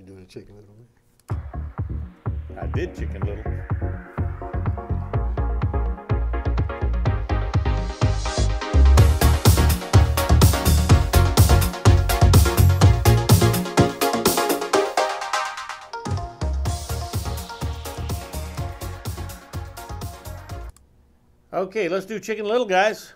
doing the Chicken Little, man. I did Chicken Little. Okay, let's do Chicken Little, guys.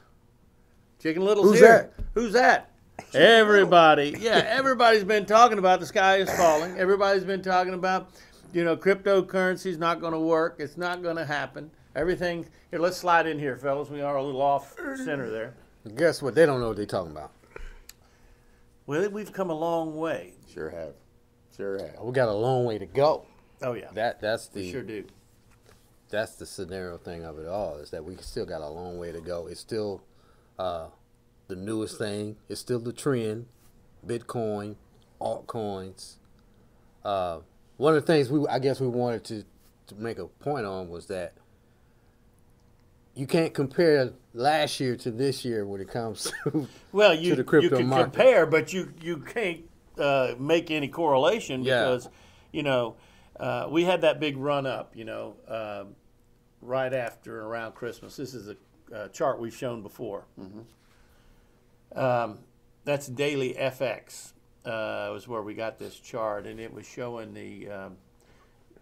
Chicken Little's Who's here. that? Who's that? Everybody. Yeah, everybody's been talking about the sky is falling. Everybody's been talking about, you know, cryptocurrency's not going to work. It's not going to happen. Everything. Here, let's slide in here, fellas. We are a little off center there. Guess what? They don't know what they're talking about. Well, we've come a long way. Sure have. Sure have. We got a long way to go. Oh, yeah. That's the. We sure do. That's the scenario thing of it all, is that we still got a long way to go. It's still the newest thing. It's still the trend. Bitcoin, altcoins. One of the things I guess we wanted to make a point on was that you can't compare last year to this year when it comes to, well, to the crypto you can market. compare, but you can't make any correlation because, you know, we had that big run up, you know, right after around Christmas. This is a chart we've shown before. Mm-hmm. That's daily FX was where we got this chart, and it was showing the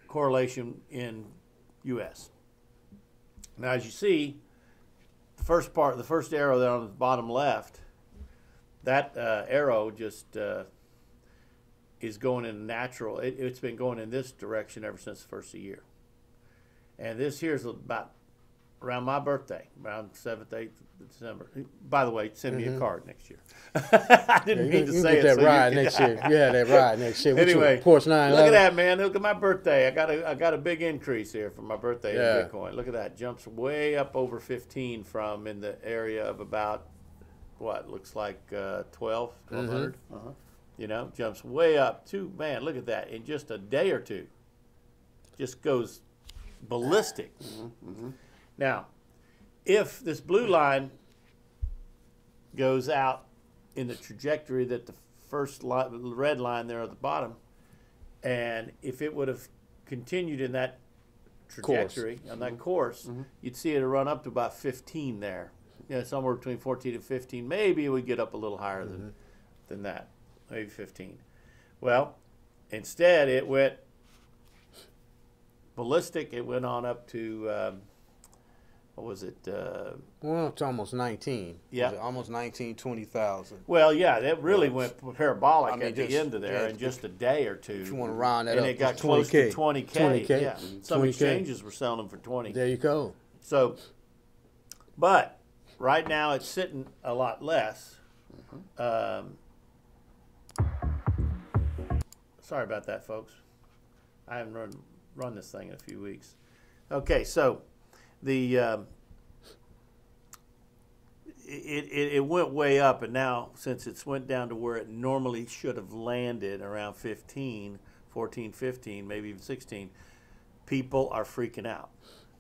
correlation in U.S. Now, as you see, the first arrow there on the bottom left, that arrow just is going in a natural. It's been going in this direction ever since the first of the year. And this here's about around my birthday, around 7th, 8th of December. By the way, send me a card next year. I didn't mean to say it. Get that ride next year. Yeah, that ride next year. Anyway, Porsche 911. look at that, man. Look at my birthday. I got a big increase here for my birthday in Bitcoin. Look at that. Jumps way up over 15 from in the area of about, what, looks like 1200. You know, jumps way up to, man, look at that. In just a day or two, just goes ballistic. Now, if this blue line goes out in the trajectory that the first red line there at the bottom, and if it would have continued in that trajectory, on that course, you'd see it run up to about 15 there. You know, somewhere between 14 and 15. Maybe it would get up a little higher than that, maybe 15. Well, instead it went ballistic. It went on up to what was it? Well, it's almost 19. Yeah, almost 19, 20,000. Well, yeah, that really went parabolic at the end of there in just a day or two. If you want to round that up, and it got close to 20K. 20K. Yeah, some exchanges were selling them for 20. There you go. So, but right now it's sitting a lot less. Sorry about that, folks. I haven't run this thing in a few weeks. Okay, so the it went way up, and now since it's went down to where it normally should have landed around 15, 14, 15, maybe even 16, people are freaking out.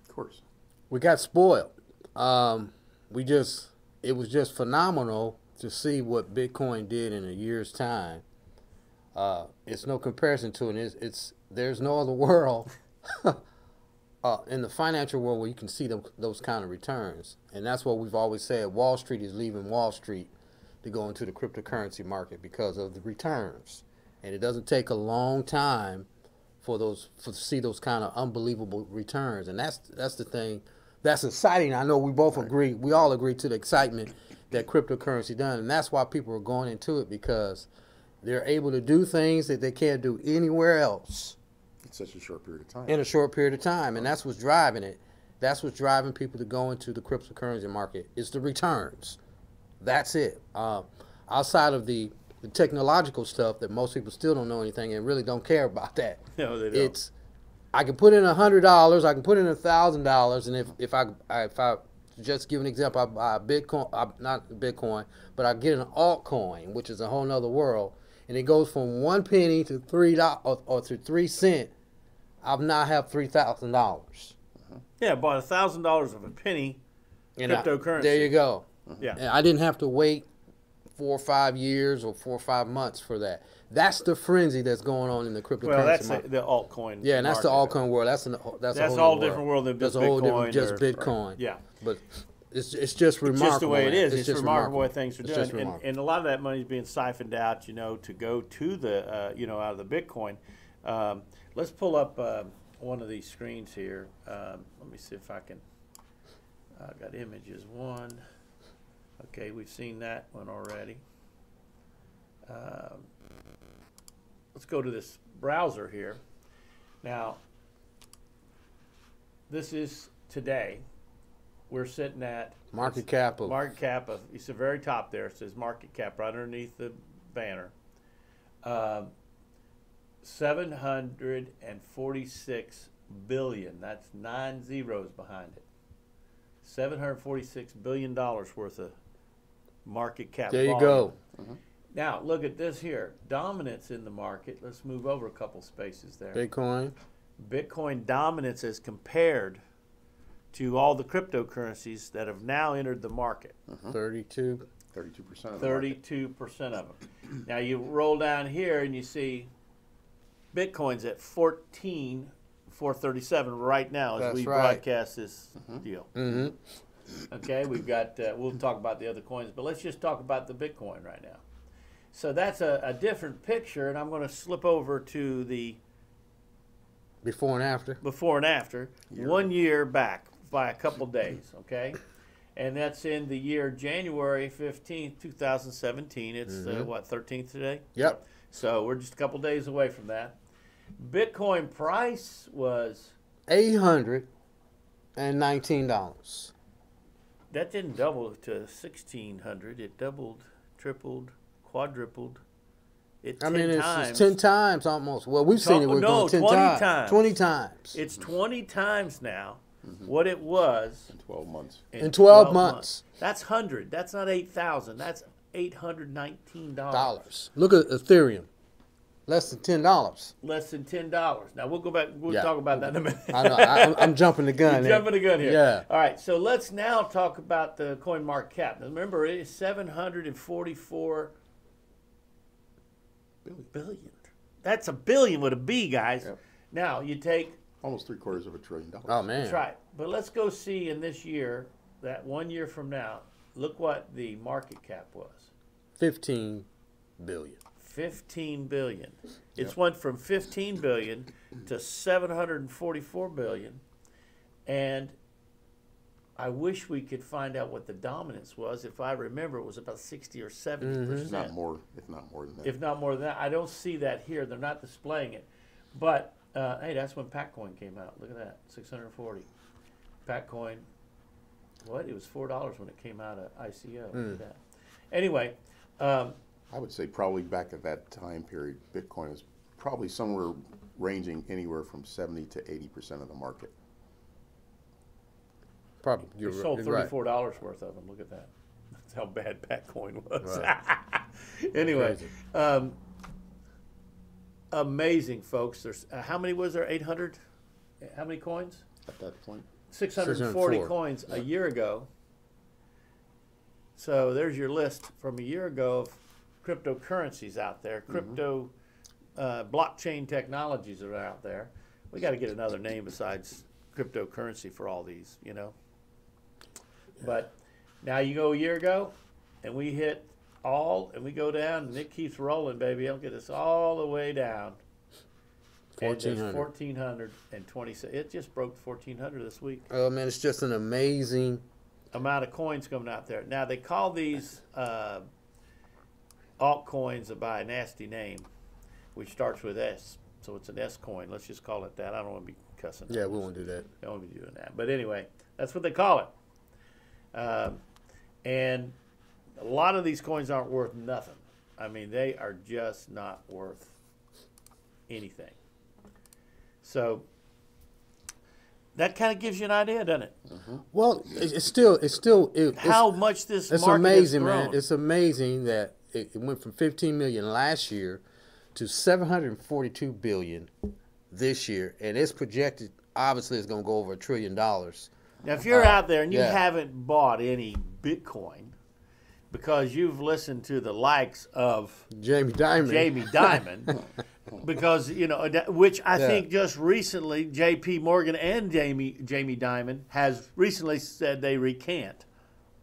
Of course, we got spoiled. It was just phenomenal to see what Bitcoin did in a year's time. It's no comparison to it. There's no other world in the financial world where you can see those kind of returns. And that's what we've always said. Wall Street is leaving Wall Street to go into the cryptocurrency market because of the returns. And it doesn't take a long time to see those kind of unbelievable returns. And that's the thing that's exciting. I know we both agree. We all agree to the excitement that cryptocurrency done. And that's why people are going into it, because they're able to do things that they can't do anywhere else. In such a short period of time. In a short period of time. And that's what's driving it. That's what's driving people to go into the cryptocurrency market. It's the returns. That's it. Outside of the technological stuff that most people still don't know anything and really don't care about that. No, they don't. I can put in $100, I can put in $1,000, and if I just give an example, I buy a Bitcoin, not Bitcoin, but I get an altcoin, which is a whole nother world, and it goes from 1 penny to $3 or to 3 cents. I've now have $3,000. Yeah, bought $1,000 of a penny cryptocurrency. There you go. Yeah, and I didn't have to wait 4 or 5 years or 4 or 5 months for that. That's the frenzy that's going on in the cryptocurrency Well, that's market. the altcoin. Yeah, and that's the market. altcoin world. That's That's a whole different world than that's just a whole Bitcoin. different, just Bitcoin. Yeah. But it's just remarkable. It's just the way it is. Man. It's just remarkable what things are It's just doing, remarkable. and a lot of that money is being siphoned out, to go to the, out of the Bitcoin. Let's pull up one of these screens here. Let me see if I can. I've got images one. Okay, we've seen that one already. Let's go to this browser here. Now, this is today. We're sitting at Market cap of it's the very top there. It says market cap right underneath the banner. 746 billion. That's 9 zeros behind it. $746 billion worth of market cap. There you volume. go. Now look at this here. Dominance in the market. Let's move over a couple spaces there. Bitcoin. Bitcoin dominance as compared to all the cryptocurrencies that have now entered the market. 32%. 32% of 32% of them. Now you roll down here and you see Bitcoin's at 14,437 right now as That's we right. broadcast this deal. Okay, we've got, we'll talk about the other coins, but let's just talk about the Bitcoin right now. So that's a different picture, and I'm going to slip over to the Before and after. before and after, 1 year back by a couple days, okay? And that's in the year January 15th, 2017. It's, what, 13th today? Yep. So we're just a couple days away from that. Bitcoin price was... $819. That didn't double to 1,600. It doubled, tripled, quadrupled. It's 10 times. It's 10 times almost. Well, we've seen it. We're going 10 times. 20 times. It's 20 times now what it was in 12 months. In 12 months. That's 100. That's not 8,000. That's $819. Look at Ethereum. Less than $10. Less than $10. Now we'll go back. We'll Yeah. talk about that in a minute. I know. I'm jumping the gun. You're jumping the gun here. Yeah. All right. So let's now talk about the coin market cap. Now remember, it is 744 billion. That's a billion with a B, guys. Yep. Now you take. Almost $750 billion. Oh, man. That's right. But let's go see in this year, that 1 year from now, look what the market cap was. 15 billion. 15 billion. It's went from 15 billion to 744 billion. And I wish we could find out what the dominance was. If I remember, it was about 60 or 70%. If not more than that. If not more than that. I don't see that here. They're not displaying it. But, hey, that's when Patcoin came out. Look at that, 640. Patcoin, what? It was $4 when it came out of ICO. Look at that. Anyway. I would say probably back at that time period, Bitcoin was probably somewhere ranging anywhere from 70 to 80% of the market. Probably. They sold $34 worth of them. Look at that. That's how bad Patcoin was. Right. Anyway, amazing, folks. There's how many was there? 800? How many coins? At that point, 640 coins a year ago. So there's your list from a year ago of cryptocurrencies out there, crypto blockchain technologies that are out there. We got to get another name besides cryptocurrency for all these, But now you go a year ago, and we hit all, and we go down, and it keeps rolling, baby. It'll get us all the way down. 1,400. 1,420. It just broke 1,400 this week. Oh, man, it's just an amazing amount of coins coming out there. Now, they call these altcoins by a nasty name, which starts with S. So it's an S coin. Let's just call it that. I don't want to be cussing. Yeah, we won't do that. I don't want to be doing that. But anyway, that's what they call it. And a lot of these coins aren't worth nothing. I mean, they are just not worth anything. So that kind of gives you an idea, doesn't it? Well, it's how much this it's market amazing, has grown. man. It's amazing that it went from 15 million last year to 742 billion this year, and it's projected. Obviously, it's going to go over $1 trillion. Now, if you're out there and you haven't bought any Bitcoin, because you've listened to the likes of Jamie Dimon. Because, you know, which I think just recently, J.P. Morgan and Jamie Dimon has recently said they recant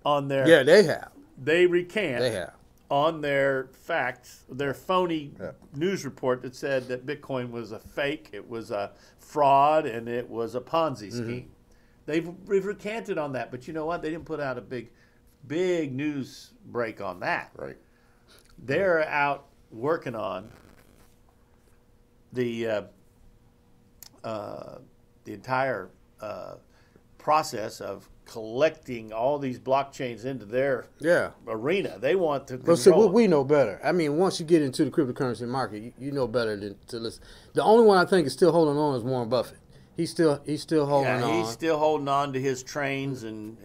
on their. Yeah, they have. They recant. They have. On their facts, their phony news report that said that Bitcoin was a fake, it was a fraud, and it was a Ponzi scheme. They've recanted on that, but you know what? They didn't put out a big news break on that. Right. They're out working on the entire process of collecting all these blockchains into their arena. They want to control. But see, we know better. I mean, once you get into the cryptocurrency market, you know better than to listen. The only one I think is still holding on is Warren Buffett. He's still holding on. He's still holding on to his trains and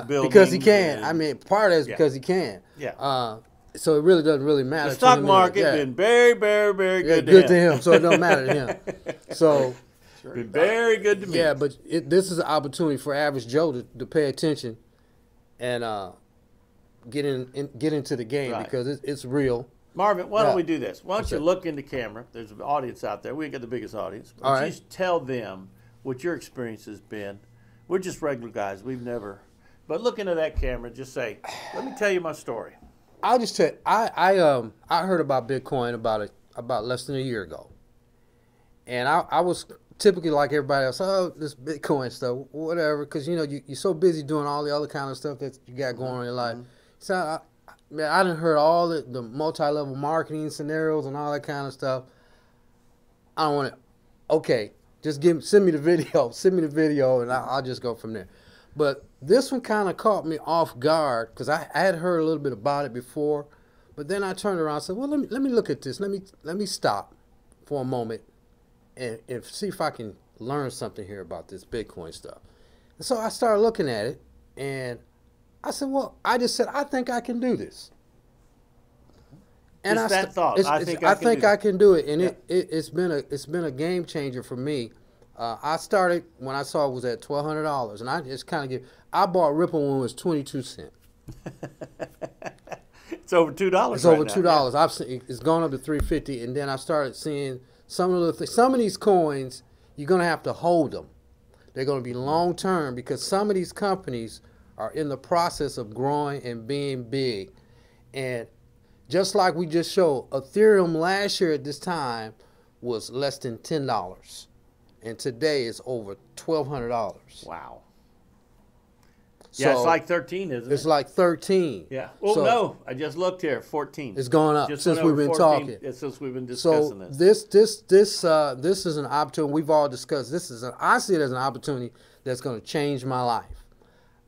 because he can. I mean, part of it is because he can. Yeah. So it really doesn't really matter. The stock market been very, very, very good to him. So it don't matter to him. So. Been very good to me. Yeah, but this is an opportunity for average Joe to pay attention and get into the game because it's real. Marvin, why don't we do this? Why don't you look in the camera? There's an audience out there. We ain't got the biggest audience. Why don't you tell them what your experience has been? We're just regular guys. We've never. But look into that camera. Just say, "Let me tell you my story." I'll just tell you, I heard about Bitcoin about less than a year ago, and I was typically like everybody else. Oh, this Bitcoin stuff, whatever, because you know you're so busy doing all the other kind of stuff that you got going on in your life. So I done heard all the multi-level marketing scenarios and all that kind of stuff. I don't want to. Okay, just send me the video, and I'll just go from there. But this one kind of caught me off guard because I had heard a little bit about it before, but then I turned around and said, well, let me look at this. Let me stop for a moment and see if I can learn something here about this Bitcoin stuff. And so I started looking at it, and I said, well, I think I can do this. And I think I can do it, and it's been a game changer for me. I started when I saw it was at $1,200, and I just kind of I bought Ripple when it was 22 cents. It's over $2. It's over $2. I've seen it's gone up to $3.50, and then I started seeing some of these coins. You're gonna have to hold them. They're gonna be long term because some of these companies are in the process of growing and being big, and just like we just showed, Ethereum last year at this time was less than $10. And today it's over $1,200. Wow. So it's like 13, isn't it? It's like 13. Yeah. Well, so, no, I just looked here, 14. It's gone up since we've been talking. Since we've been discussing this. This is an opportunity we've all discussed. I see it as an opportunity that's going to change my life.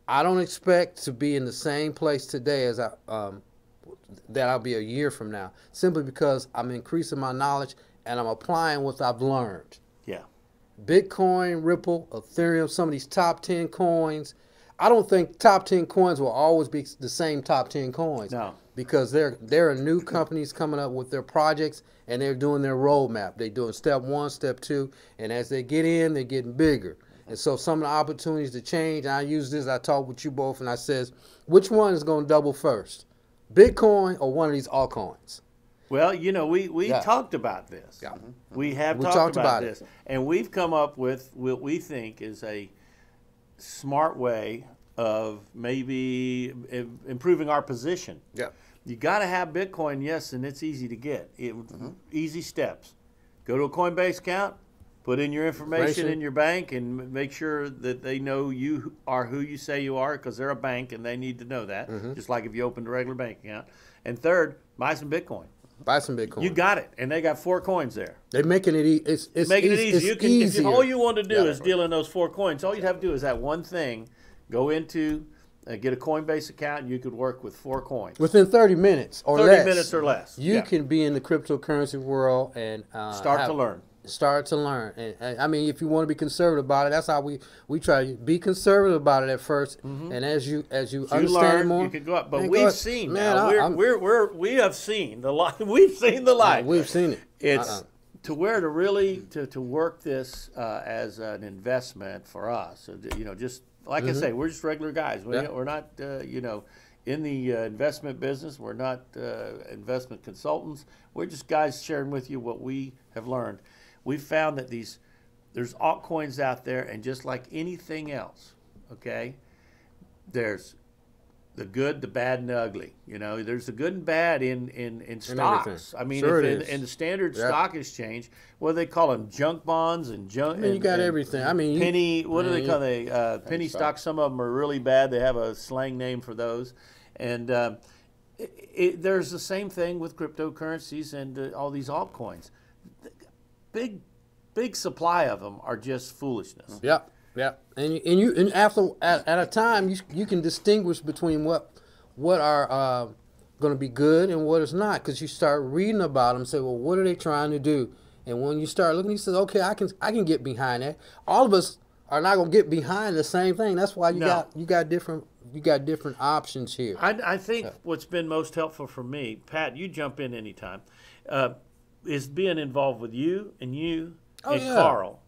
I don't expect to be in the same place today as that I'll be a year from now, simply because I'm increasing my knowledge and I'm applying what I've learned. Yeah. Bitcoin, Ripple, Ethereum, some of these top 10 coins. I don't think top 10 coins will always be the same top 10 coins. No. Because there are new companies coming up with their projects and they're doing their roadmap. They're doing step 1, step 2, and as they get in, they're getting bigger. And so some of the opportunities to change, and I use this, I talked with you both, and I says, which one is going to double first? Bitcoin or one of these altcoins? Well, you know, we talked about this. Yeah. We talked about this. And we've come up with what we think is a smart way of maybe improving our position. Yeah. You got to have Bitcoin, yes, and it's easy to get. Easy steps. Go to a CoinBase account, put in your information in your bank, and make sure that they know you are who you say you are, because they're a bank and they need to know that, just like if you opened a regular bank account. And third, buy some Bitcoin. Buy some Bitcoin. You got it, and they got 4 coins there. They're making it easy. It's making it easy. If all you want to do is deal in those 4 coins. All you'd have to do is that one thing. Go into get a Coinbase account, and you could work with 4 coins within 30 minutes or 30 less. minutes or less. You can be in the cryptocurrency world and start to learn. And I mean, if you want to be conservative about it, that's how we try to be conservative about it at first. And as you understand learn, more, you can go up. But we've seen now. We have seen the light. We've seen the light. We've seen it. It's to where to really to work this as an investment for us. So, you know, just like I say, we're just regular guys. We're not in the investment business. We're not investment consultants. We're just guys sharing with you what we have learned. We've found that there's altcoins out there, and just like anything else, okay, there's the good, the bad, and the ugly. You know, there's the good and bad in stocks. I mean, sure if in the standard stock exchange, what do they call them? Junk bonds and junk. I mean, you got everything. I mean, penny. What do they call they? Penny stocks. Some of them are really bad. They have a slang name for those. And there's the same thing with cryptocurrencies and all these altcoins. Big supply of them are just foolishness. Yeah. Yeah, and after at a time you can distinguish between what are going to be good and what is not, because you start reading about them and say, well, what are they trying to do? And when you start looking, you say, okay, I can get behind that. All of us are not going to get behind the same thing. That's why you got different options here. I think what's been most helpful for me, Pat, you jump in anytime, is being involved with you and Carl.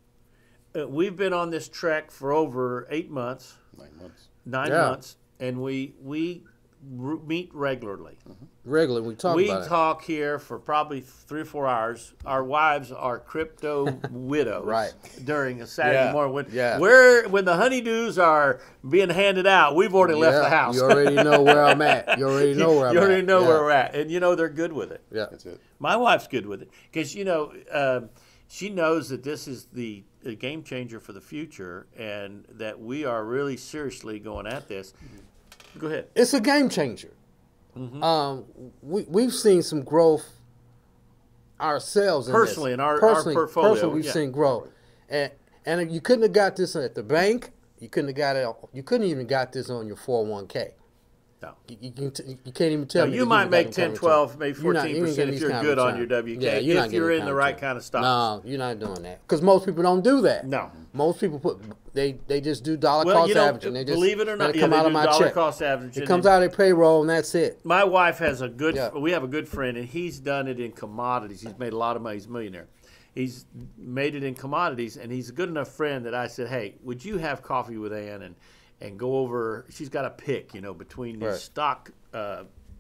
We've been on this trek for over 8 months. 9 months. 9 months, and we meet regularly. Regularly, we talk about it. We talk here for probably 3 or 4 hours. Our wives are crypto widows. Right. During a Saturday morning. When the honeydews are being handed out, we've already left the house. You already know where I'm at. You already know where I'm at. You already know where we're at. And, they're good with it. Yeah. That's it. My wife's good with it because, she knows that this is the game changer for the future and that we are really seriously going at this. Go ahead. It's a game changer. We've seen some growth ourselves personally in our portfolio. Personally, we've seen growth, and you couldn't have got this at the bank. You couldn't even got this on your 401k. No. You can't even tell me. You might make 10, 12, maybe 14% if you're good on your WK. Yeah, if you're in the right kind of stocks. No, you're not doing that. Because most people don't do that. No. Most people they just do dollar cost averaging. They just believe it or not, come out of my check. Cost averaging. It comes out of their payroll and that's it. My wife has we have a good friend, and he's done it in commodities. He's made a lot of money. He's a millionaire. He's made it in commodities, and he's a good enough friend that I said, hey, would you have coffee with Ann and go over, she's got a pick, between these stock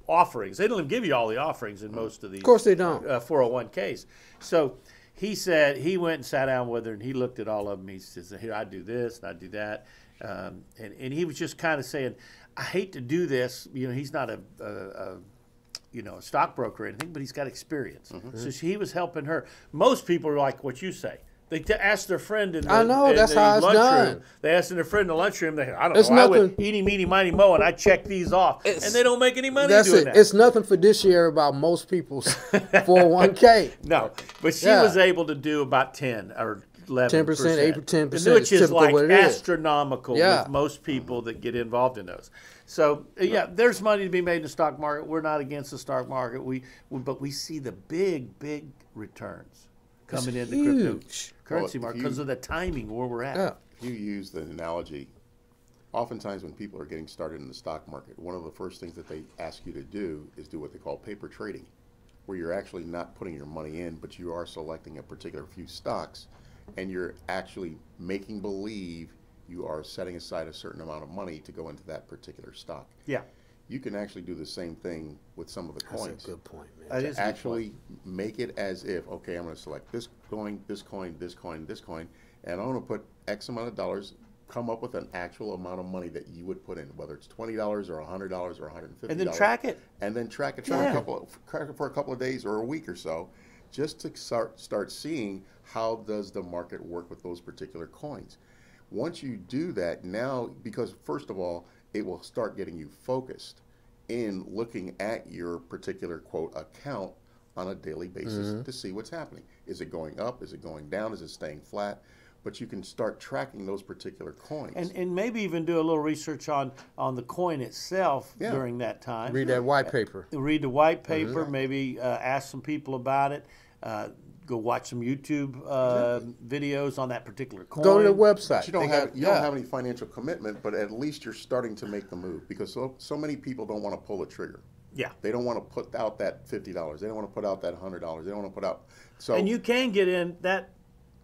offerings. They don't even give you all the offerings in most of these. Of course they don't. 401ks. So he said he went and sat down with her, and he looked at all of them. He says, here, I do this, and I do that. And he was just kind of saying, I hate to do this. He's not a stockbroker or anything, but he's got experience. So he was helping her. Most people are like what you say. They ask their friend in the lunchroom. They ask their friend in the lunchroom. They, I don't know. I went eeny, meeny, miny, mo, and I check these off, and they don't make any money doing that. It's nothing fiduciary about most people's 401k. No, but she was able to do about 10 or 11%, 10%, which is like astronomical with most people that get involved in those. So there's money to be made in the stock market. We're not against the stock market. But we see the big returns coming in the cryptocurrency market because of the timing where we're at. Yeah. You use the analogy. Oftentimes when people are getting started in the stock market, one of the first things that they ask you to do is do what they call paper trading, where you're actually not putting your money in, but you are selecting a particular few stocks, and you're actually making believe you are setting aside a certain amount of money to go into that particular stock. Yeah. You can actually do the same thing with some of the coins. That's a good point, man. To actually make it as if, okay, I'm going to select this coin, this coin, this coin, this coin, and I'm going to put X amount of dollars, come up with an actual amount of money that you would put in, whether it's $20 or $100 or $150. And then track it. And then track it for a couple of days or a week or so, just to start seeing how does the market work with those particular coins. Once you do that, now, because first of all, it will start getting you focused in looking at your particular, quote, account on a daily basis to see what's happening. Is it going up? Is it going down? Is it staying flat? But you can start tracking those particular coins. And maybe even do a little research on the coin itself during that time. Read that white paper. Read the white paper, maybe ask some people about it. Go watch some YouTube videos on that particular coin. Go to the website. But you don't have any financial commitment, but at least you're starting to make the move, because so many people don't want to pull the trigger. Yeah. They don't want to put out that $50. They don't want to put out that $100. They don't want to put out. So and you can get in that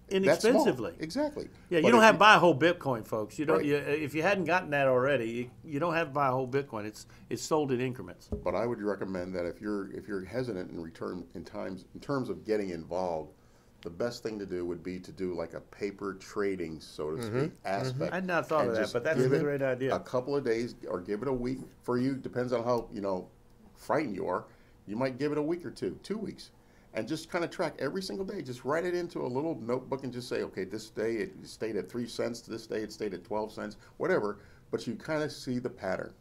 inexpensively. Exactly. Yeah, But you don't if have to buy a whole Bitcoin, folks. You don't. Right. If you hadn't gotten that already, you don't have to buy a whole Bitcoin. It's sold in increments. But I would recommend that if you're hesitant in terms of getting involved, the best thing to do would be to do like a paper trading, so to speak, aspect. I'd not thought of and that, just but that's give a it great idea. A couple of days, or give it a week. For you, depends on how frightened you are. You might give it a week or 2 weeks, and just kind of track every single day. Just write it into a little notebook and just say, okay, this day it stayed at 3 cents. This day it stayed at 12 cents, whatever. But you kind of see the pattern.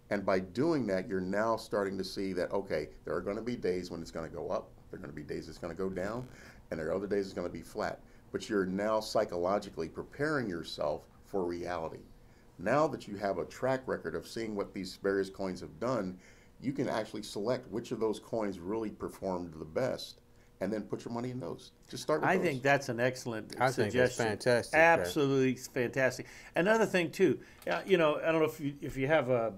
And by doing that, you're now starting to see that, okay, there are going to be days when it's going to go up. There are going to be days it's going to go down. And there are other days it's going to be flat. But you're now psychologically preparing yourself for reality. Now that you have a track record of seeing what these various coins have done, you can actually select which of those coins really performed the best, and then put your money in those. Just start with those. I think that's an excellent I suggestion. think it's fantastic. Absolutely fantastic. Another thing too, I don't know if you have a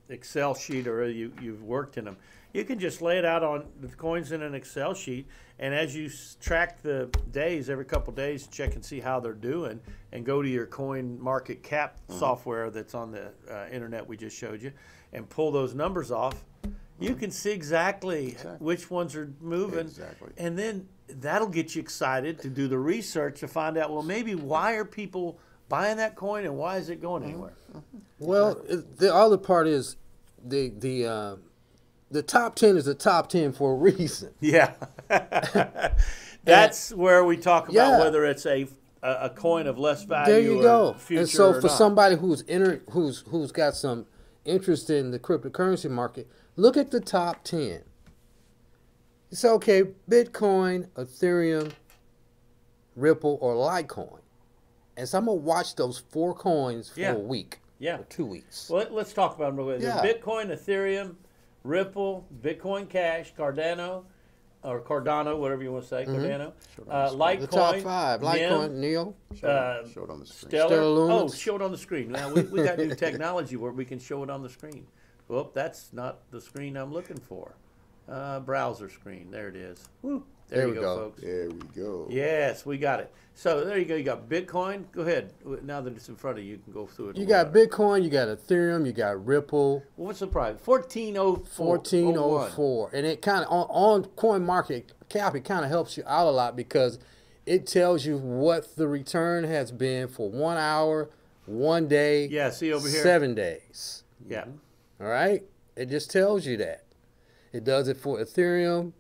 Excel sheet or you've worked in them. You can just lay it out on the coins in an Excel sheet, and as you track the days, every couple of days, check and see how they're doing, and go to your coin market cap software that's on the internet we just showed you, and pull those numbers off. You can see exactly which ones are moving, and then that'll get you excited to do the research to find out, well, maybe why are people buying that coin and why is it going anywhere? Well, the other part is the top 10 is the top 10 for a reason. Yeah. That's where we talk about whether it's a coin of less value. There you go. Future and so for not. somebody who's got some interest in the cryptocurrency market, look at the top 10. It's okay, Bitcoin, Ethereum, Ripple, or Litecoin. And so I'm going to watch those 4 coins for a week or 2 weeks. Well, let's talk about them. Yeah. Bitcoin, Ethereum, Ripple, Bitcoin Cash, Cardano, whatever you want to say, Cardano, Litecoin. The top 5, Litecoin, Neo. Show it on the screen. Stellar. Lumens. Oh, show it on the screen. Now, we got new technology where we can show it on the screen. Well, that's not the screen I'm looking for. Browser screen. There it is. Woo. There you go, folks. There we go. Yes, we got it. So there you go. You got Bitcoin. Go ahead. Now that it's in front of you, you can go through it. You got Bitcoin, you got Ethereum, you got Ripple. Well, what's the price? 1404. 1404. And it kind of, on CoinMarketCap, it kind of helps you out a lot because it tells you what the return has been for 1 hour, 1 day, Yeah, see over here? 7 days. Yeah. All right? It just tells you that. It does it for Ethereum,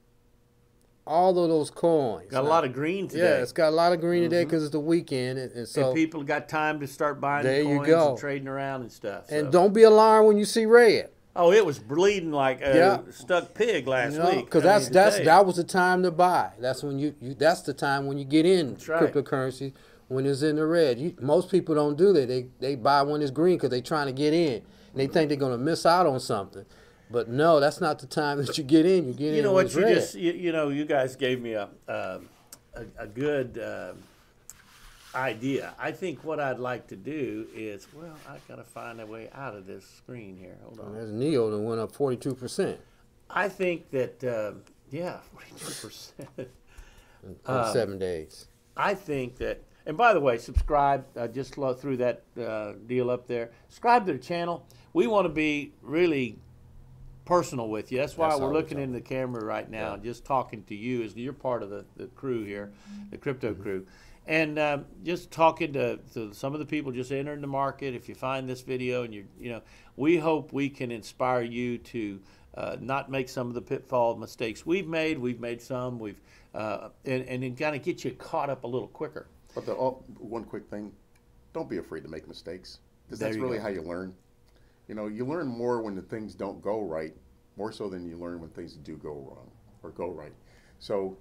all of those coins. Got a lot of green today. Yeah, it's got a lot of green today because it's the weekend. And so and people got time to start buying there coins you go. and trading around and stuff. So. And don't be alarmed when you see red. Oh, it was bleeding like a stuck pig last week. Because that was the time to buy. That's when that's the time when you get in cryptocurrency, when it's in the red. Most people don't do that. They buy when it's green because they're trying to get in. And they think they're going to miss out on something. But no, that's not the time that you get in. You get in. You know what? You just you guys gave me a good idea. I think what I'd like to do is, well, I gotta find a way out of this screen here. Hold on. There's Neo that went up 42%. I think that 42% in 7 days. I think that, and by the way, subscribe. Just threw that deal up there. Subscribe to the channel. We want to be really personal with you. That's why we're looking in the camera right now, just talking to you as you're part of the crew here, the Crypto Crew. And just talking to some of the people just entering the market. If you find this video and we hope we can inspire you to not make some of the pitfall mistakes we've made. We've made some. And then kind of get you caught up a little quicker. But one quick thing, don't be afraid to make mistakes, because that's really how you learn. You learn more when the things don't go right, more so than you learn when things do go wrong or go right. So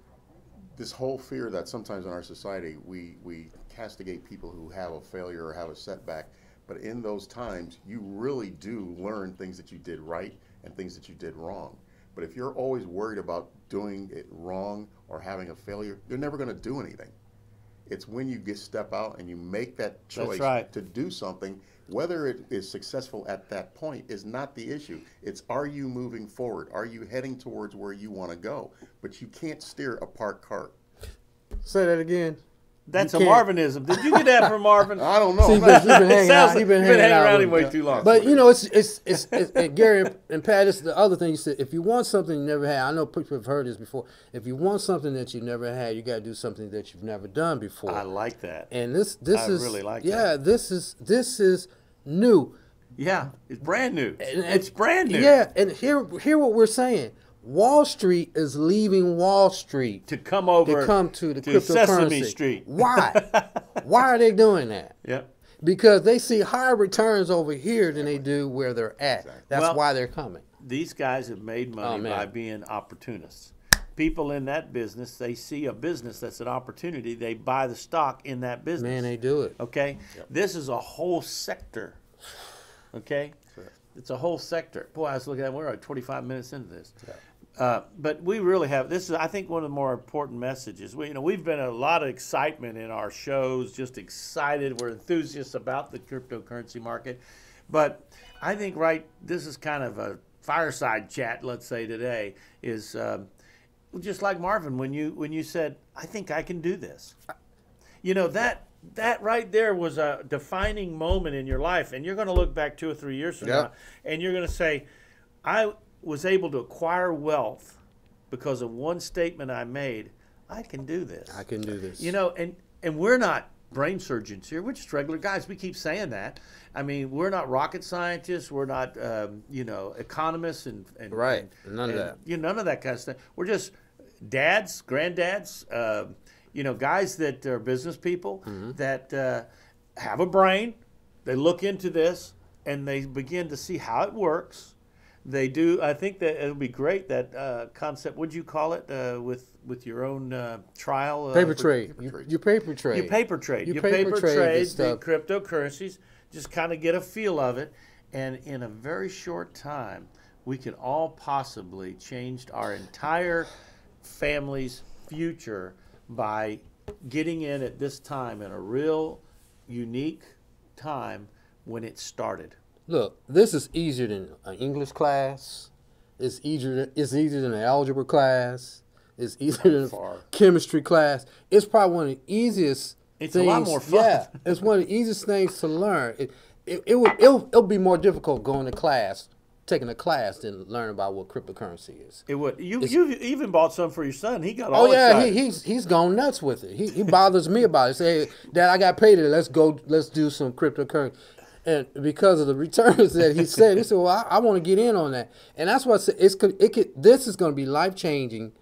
this whole fear that sometimes in our society we castigate people who have a failure or have a setback, but in those times you really do learn things that you did right and things that you did wrong. But if you're always worried about doing it wrong or having a failure, you're never going to do anything. It's when you step out and you make that choice to do something, whether it is successful at that point is not the issue. It's, are you moving forward? Are you heading towards where you want to go? But you can't steer a parked cart. Say that again. That's a Marvinism. Did you get that from Marvin? I don't know. See, but you've been hanging out. You've been hanging around him way too long. But you know, it's Gary and Pat. This is the other thing you said. If you want something you never had, I know people have heard this before. If you want something that you never had, you got to do something that you've never done before. I like that. And this I is really like that. that. This is new. Yeah, it's brand new. It's brand new. Yeah, and hear what we're saying. Wall Street is leaving Wall Street To come over to come to the to Sesame cryptocurrency. Street. Why? Why are they doing that? Yep. Because they see higher returns over here than they do where they're at. That's Well, why they're coming. These guys have made money by being opportunists. People in that business, they see a business that's an opportunity. They buy the stock in that business. Man, they do it. Okay? Yep. This is a whole sector. Okay? Sure. It's a whole sector. Boy, I was looking at, we're 25 minutes into this. Yeah. But we really have, this is, I think, one of the more important messages. We've been a lot of excitement in our shows, just excited. We're enthusiasts about the cryptocurrency market. But I think, this is kind of a fireside chat, let's say today, is just like Marvin, when you said, I think I can do this. That right there was a defining moment in your life. And you're going to look back 2 or 3 years from now, and you're going to say, I was able to acquire wealth because of one statement I made. I can do this. I can do this. And we're not brain surgeons here. We're just regular guys. We keep saying that. I mean, we're not rocket scientists. We're not, economists and right. None of that. None of that kind of stuff. We're just dads, granddads, guys that are business people that have a brain. They look into this and they begin to see how it works. They do. I think that it'll be great, that concept. What'd you call it with your own trial? Paper trade. You paper trade. You paper trade. You paper trade the cryptocurrencies. Just kind of get a feel of it. And in a very short time, we could all possibly change our entire family's future by getting in at this time, in a real unique time when it started. Look, this is easier than an English class. It's easier than an algebra class. It's easier than a chemistry class. It's probably one of the easiest things. A lot more fun. Yeah, it's one of the easiest things to learn. It'll be more difficult going to class, taking a class, than learning about what cryptocurrency is. It would. You even bought some for your son. He got all excited. He's gone nuts with it. He bothers me about it. Say, hey, Dad, I got paid today. Let's do some cryptocurrency. And because of the returns that he said, well, I want to get in on that. And that's why I said this is going to be life-changing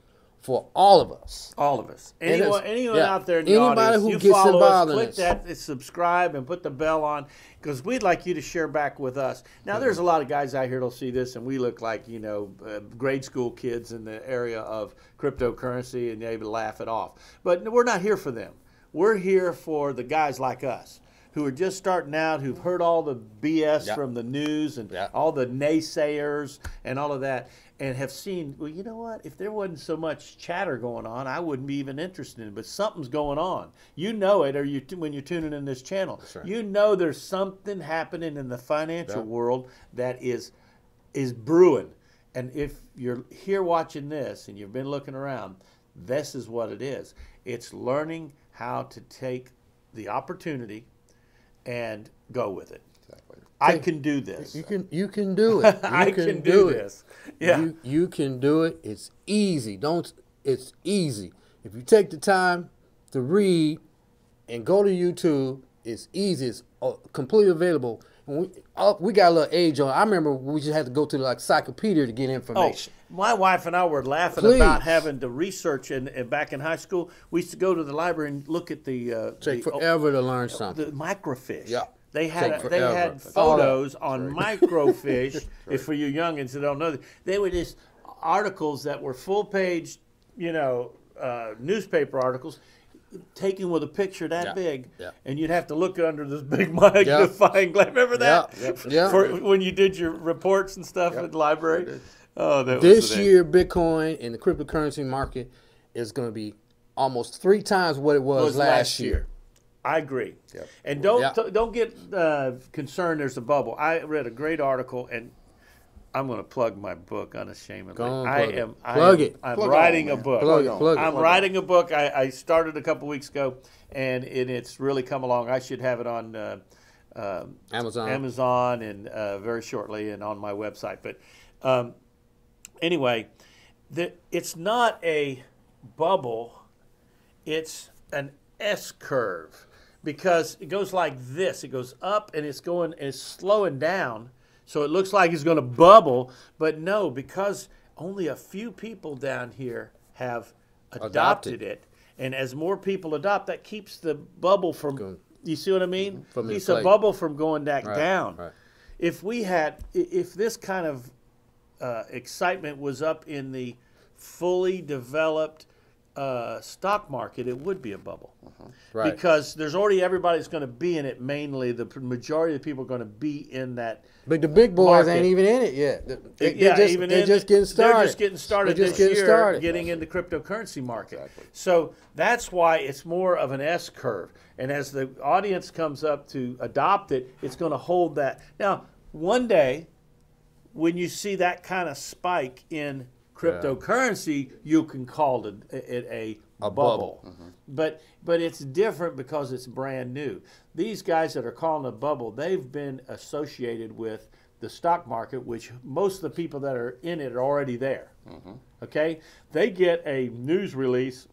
for all of us. All of us. Anyone out there in the Anybody audience, who you gets follow involved us, in click that, subscribe, and put the bell on, because we'd like you to share back with us. Now, there's a lot of guys out here that'll see this, and we look like, grade school kids in the area of cryptocurrency, and they would laugh it off. But we're not here for them. We're here for the guys like us, who are just starting out, who've heard all the BS from the news and all the naysayers and all of that, and have seen, well, you know what? If there wasn't so much chatter going on, I wouldn't be even interested in it. But something's going on. You know it, or when you're tuning in this channel. That's right. You know there's something happening in the financial world that is brewing. And if you're here watching this and you've been looking around, this is what it is. It's learning how to take the opportunity and go with it. Exactly. I can do this. You can do it. I can do this. Yeah. You can do it. It's easy. It's easy. If you take the time to read and go to YouTube, it's easy. It's completely available. We got a little age on. I remember we just had to go to the encyclopedia to get information. Oh, my wife and I were laughing about having to research, and back in high school, we used to go to the library and look at the take forever to learn something. The microfish. Yeah. They had photos on microfish. If for you youngins that don't know, they were just articles that were full page, newspaper articles, taken with a picture that big, and you'd have to look under this big magnifying glass. Remember that? Yeah. For when you did your reports and stuff at the library. Oh, this year, Bitcoin in the cryptocurrency market is going to be almost 3 times what it was last year. I agree. Yep. And don't get concerned there's a bubble. I read a great article, and I'm going to plug my book unashamedly. Go on, I'm Plug writing on, a man. book. Plug on. Plug it. I'm writing a book. I started a couple weeks ago, and it's really come along. I should have it on Amazon and very shortly, and on my website. But anyway, it's not a bubble. It's an S curve, because it goes like this. It goes up and it's slowing down. So it looks like it's going to bubble, but no, because only a few people down here have adopted it. And as more people adopt, that keeps the bubble from, you see what I mean? Keeps a bubble from going back down. Right. If this kind of excitement was up in the fully developed stock market, it would be a bubble. Right. Because there's already everybody that's going to be in it. Mainly, the majority of the people are going to be in that. But the big boys market. Ain't even in it yet. They're just getting started. They're just getting started this year, getting into cryptocurrency market. Exactly. So that's why it's more of an S curve. And as the audience comes up to adopt it, it's going to hold that. Now, one day, when you see that kind of spike in cryptocurrency, you can call it a bubble. But it's different because it's brand new. These guys that are calling it a bubble, they've been associated with the stock market, which most of the people that are in it are already there. Okay? They get a news release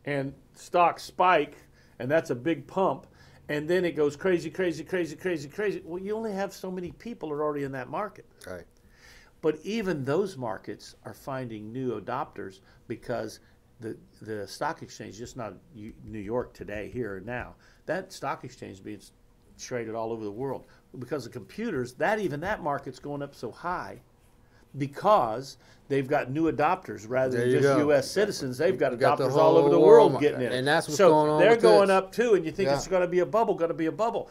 and stock spike, and that's a big pump, and then it goes crazy, crazy, crazy, crazy, crazy. Well, you only have so many people are already in that market. Right. But even those markets are finding new adopters, because the stock exchange, just not New York today, here and now, that stock exchange is being traded all over the world. Because of computers, that market's going up so high because they've got new adopters rather than just U.S. citizens. They've got adopters all over the world getting in. And that's what's going on. They're going up too, and you think it's going to be a bubble,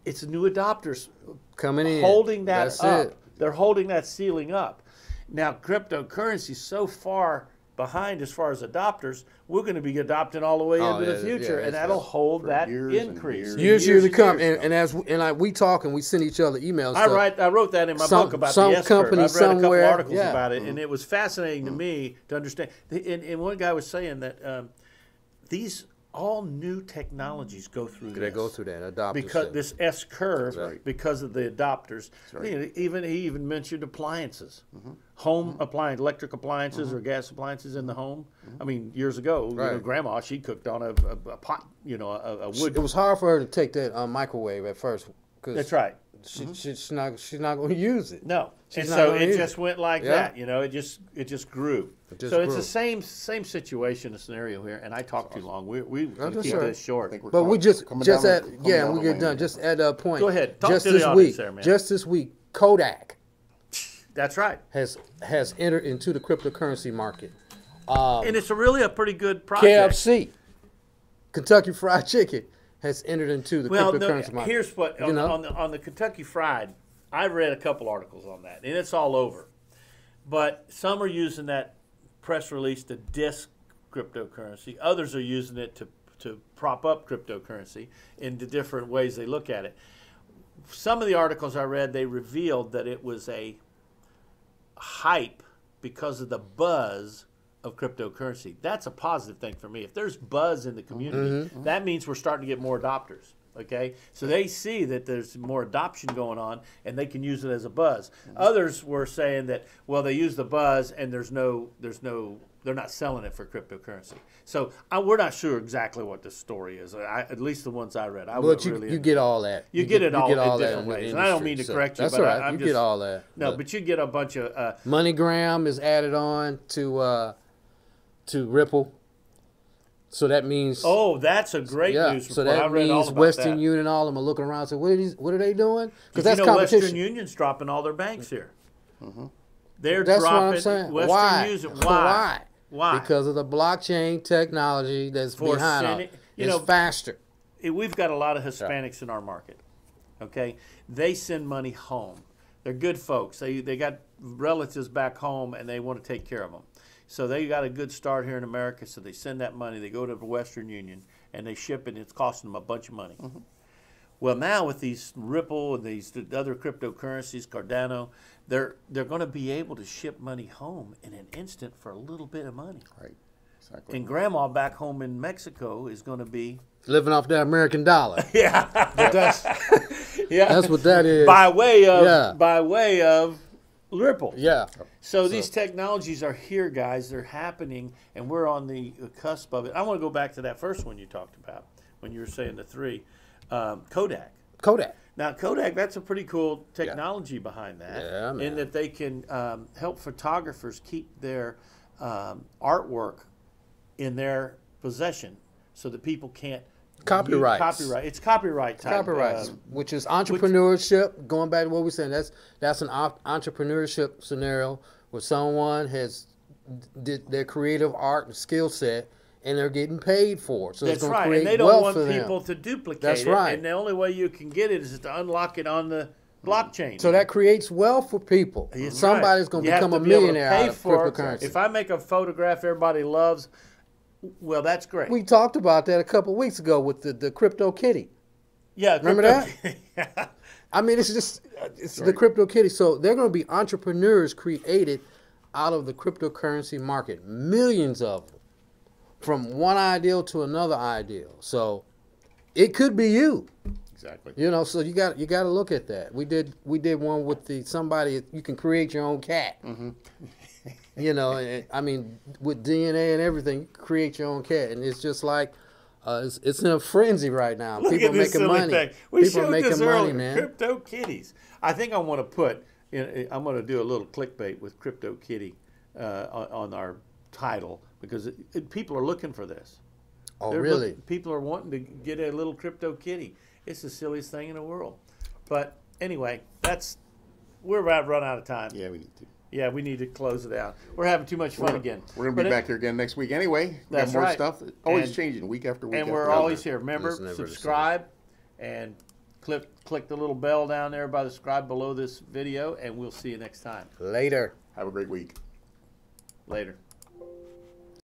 It's new adopters coming in, holding that that's up. It. They're holding that ceiling up. Now, cryptocurrency is so far behind as far as adopters, we're going to be adopting all the way into the future, and that'll hold that increase. Years to come. And we talk and we send each other emails. I wrote that in my book about the S curve. I've read a couple articles about it, and it was fascinating to me to understand. And one guy was saying that these all new technologies go through this. They go through that adopters. Because this S curve, right. because of the adopters. Right. He even mentioned appliances, home appliance, electric appliances or gas appliances in the home. I mean, years ago, Grandma, she cooked on a pot, a wood. It was hard for her to take that microwave at first. That's right. She's not going to use it. No, and so it just went like that. It just grew. It's the same situation, scenario here. And I talked too long. We can keep this short. But we just at we get done. Just at a point. Go ahead. Talk just to this the week, audience there, man. Just this week, Kodak. That's right. Has entered into the cryptocurrency market. And it's really a pretty good project. KFC, Kentucky Fried Chicken, has entered into the cryptocurrency market. Here's what on the Kentucky Fried, I've read a couple articles on that, and it's all over. But some are using that press release to diss cryptocurrency. Others are using it to prop up cryptocurrency in the different ways they look at it. Some of the articles I read, they revealed that it was a hype because of the buzz of cryptocurrency. That's a positive thing for me. If there's buzz in the community, that means we're starting to get more adopters. Okay, so they see that there's more adoption going on, and they can use it as a buzz. Others were saying that, well, they use the buzz, and they're not selling it for cryptocurrency. So we're not sure exactly what the story is. At least the ones I read. You get all that. You get it all in different ways. And I don't mean to correct you, that's but all right. you get all that. No, but you get a bunch of MoneyGram is added on to Ripple. So that means that's a great news report. So that means Western Union, all of them are looking around and saying, what are they doing? Because that's competition. Western Union's dropping all their banks here. They're dropping what I'm saying. Western Union. Why? Why? Because of the blockchain technology that's behind it. It's faster. We've got a lot of Hispanics in our market. Okay, they send money home. They're good folks. They got relatives back home, and they want to take care of them. So they got a good start here in America, so they send that money. They go to the Western Union, and they ship it, and it's costing them a bunch of money. Well, now with these Ripple and these other cryptocurrencies, Cardano, they're going to be able to ship money home in an instant for a little bit of money. Right. Exactly. And Grandma back home in Mexico is going to be living off that American dollar. yeah, But that's that's what that is. by way of Ripple. Yeah. So these technologies are here, guys. They're happening, and we're on the cusp of it. I want to go back to that first one you talked about when you were saying the three. Kodak. Now, Kodak, that's a pretty cool technology behind that. Yeah, man. In that they can help photographers keep their artwork in their possession so that people can't Copyrights. Copyright. It's copyright type. Copyrights, which is entrepreneurship. Going back to what we said, that's an entrepreneurship scenario where someone has did their creative art and skill set, and they're getting paid for it. So that's it's going right. to create And they don't wealth want for them. people to duplicate That's it. right. And the only way you can get it is to unlock it on the blockchain. So that creates wealth for people. That's Somebody's right. going You to have become a be able to millionaire pay out of for it. cryptocurrency. If I make a photograph everybody loves, well, that's great. We talked about that a couple weeks ago with the crypto kitty. Yeah, Remember that? yeah. I mean, it's the crypto kitty. So they're going to be entrepreneurs created out of the cryptocurrency market, millions of them, from one ideal to another ideal. So it could be you. Exactly. You know, so you got to look at that. We did one with somebody. You can create your own cat. Mm-hmm. You know, and, I mean, with DNA and everything, you can create your own cat, and it's just like it's in a frenzy right now. Look People at this making silly money. thing. We People are showed making this money, earlier. man. CryptoKitties. I think I want to put. I'm going to do a little clickbait with CryptoKitty on our title because people are looking for this. Oh, really? People are wanting to get a little CryptoKitty. It's the silliest thing in the world. But anyway, we're about to run out of time. Yeah, we need to. Yeah, we need to close it out. We're having too much fun again. We're going to be back here again next week anyway. We That's got more right. stuff. Always And- changing week after week. And after we're week. always here. Remember, It's never the subscribe and click the little bell down there by the subscribe below this video, and we'll see you next time. Later. Have a great week. Later.